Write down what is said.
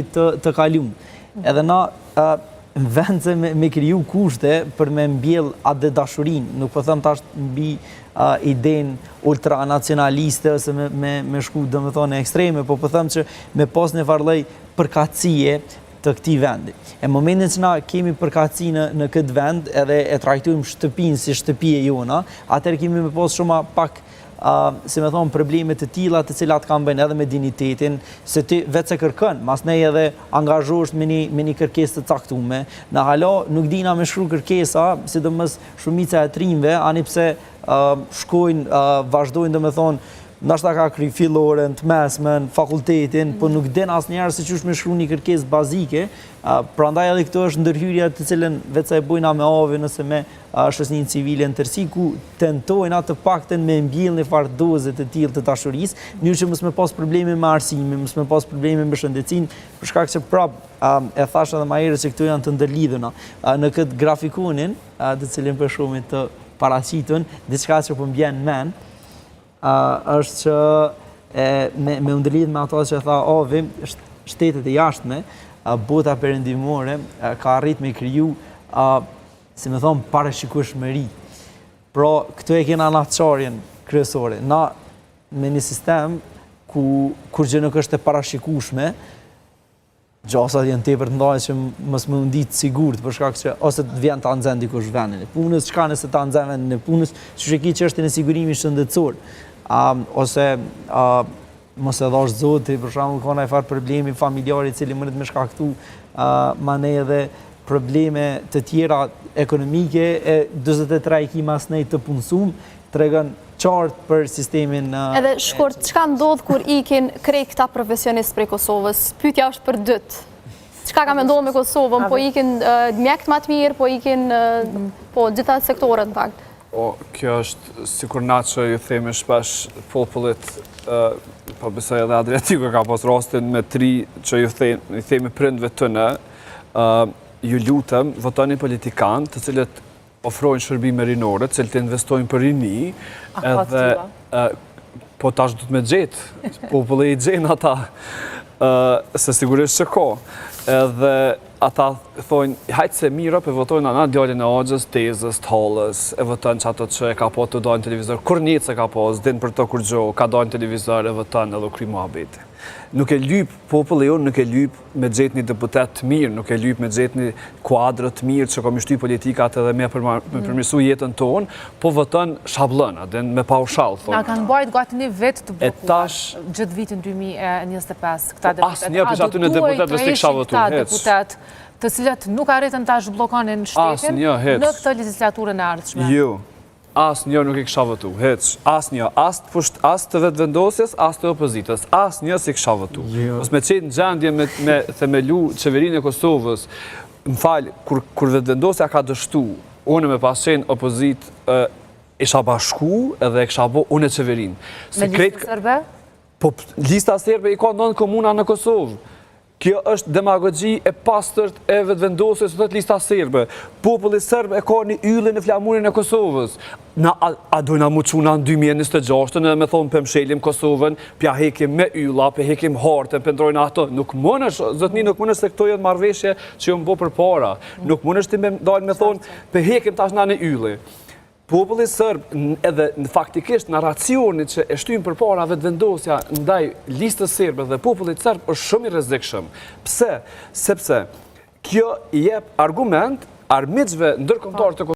të kaluam. Edhe na në vend se me kriju kushte për me mbjell atë dashurinë, nuk po them tash mbi idenë ultranacionaliste ose me shku domethënë ekstreme, po them që me pas një farë lloj përkatësie të këtij vendi. E momentin që na kemi përkatësi në këtë vend edhe e trajtojmë shtëpinë si shtëpi e jona, atëherë kemi me pas shumë pak si me thonë, probleme të tilla të cilat kanë bëjnë edhe me dinitetin, se ti vetë se kërkën, mas nej edhe angazhohesh me një kërkesë të caktume. Në hala nuk dina me shkru kërkesa, sidomos shumica e trimve, ani pse shkojnë, vazhdojnë dhe me thonë, nashta ka kry filloren, të mesmen, fakultetin, po nuk din asnjëherë se çush me shkru një kërkesë bazike, prandaj edhe këto është ndërhyrja të cilën vetë sa e bojna me AVE nëse me shoqërinë civile në tërësi, ku tentojnë atë paktën me mbjellë një farë doze të tillë të dashurisë, në mënyrë që mos me pas probleme me arsimin, mos me pas probleme me shëndetësinë, për shkak se e thash edhe më herët se këto janë të ndërlidhura. Në këtë grafikonin, të cilin për shumë të paraqitën, diçka që po mbjen mend, është që me ndërlidh me ato që tha Ovi, shtetet e jashtme, bota perëndimore ka arrit me kriju, si me thonë, parashikueshmëri. Pra, këtu e kena naçarjen kryesore. Na me një sistem kur gjë nuk është e parashikueshme, gjasat janë tepër të mëdha që mos më ndit sigurt për shkak se ose të vjen ta nxen dikush vendin e punës, çka nëse ta nxen vendin e punës, siç e ki çështjen e sigurimit shëndetësor. Ose mos e dhash zoti, për shembull, ka një farë problemi familjar i cili mund të më shkaktu manej edhe probleme të tjera ekonomike, 43 i ki mas nej të punësum, tregon qartë për sistemin... Edhe shkurt, çka ndodh kur ikin krejt këta profesionistë prej Kosovës? Pyetja është për dytë. Çka ka menduar me Kosovën? Po ikin mjekët më të mirë, po ikin gjitha sektorët në fakt. Kjo është, sikur na që ju themi shpesh popullit, po besoj edhe Adriatiku ka pas rastin me tri që ju themi prindve tëne, ju lutem, votoni politikanë të cilët ofrojnë shërbime rinore, të cilët investojnë për rini, edhe po tash du të me gjetë, populli i gjenë ata, se sigurisht që ko, edhe ata thonë, hajtë se mira për votojnë anë djallin e Axhës, Tezës, Tallës, e votojnë që ato që e ka po të dojnë televizor, kur njëtë se ka po, s'din për të kur gjo, ka dojnë televizor, e votojnë edhe kry muhabeti. Nuk e lyp populli jonë, nuk e lyp me gjetë një deputet të mirë, nuk e lyp me gjetë një kuadrë të mirë që kom shty politikat edhe me përmirësu jetën tonë, po voton shablëna, me paushall, thonë. Na kanë bajt gati një vetë të blokuar gjithë vitin 2025, këta deputet. Asë një për aty në deputet vështë të kisha votu, deputet të cilët nuk arritën ta zhbllokonin shtetin në këtë legislaturën e ardhshme. Jo. Asë një nuk i kësha votu, heq, asë një, asë të vetë vendosjes, asë të opozitës, asë një si kësha votu. Ose me qenë në gjendje me themelu qeverinë e Kosovës, më falë, kur vetë vendosja ka dështu, unë me pas qenë opozit, isha bashku edhe e kësha bo unë e qeverinë. Me lista sërbe? Po, lista sërbe i ka 9 komuna në Kosovë. Kjo është demagogji e pastërt e vetëvendosjes së të lista serbe. Populli serb e ka një ylle në flamurin e Kosovës. A dojna mu quna në 2026, në me thonë për mshelim Kosovën, pja hekim me ylla, për hekim hartën, për ndrojnë ato. Nuk mënësh, zëtni, nuk mënësh se këto jetë marveshje që jo më bo për para. Nuk mënësh ti me dalë me thonë, për hekim tash në ylle. Populli sërb, edhe faktikisht në racionit që e shtyjmë për para vetëvendosja ndaj listës serbe dhe popullit sërb është shumë i rrezikshëm. Pse? Sepse kjo i jep argument armiqve ndërkombëtar të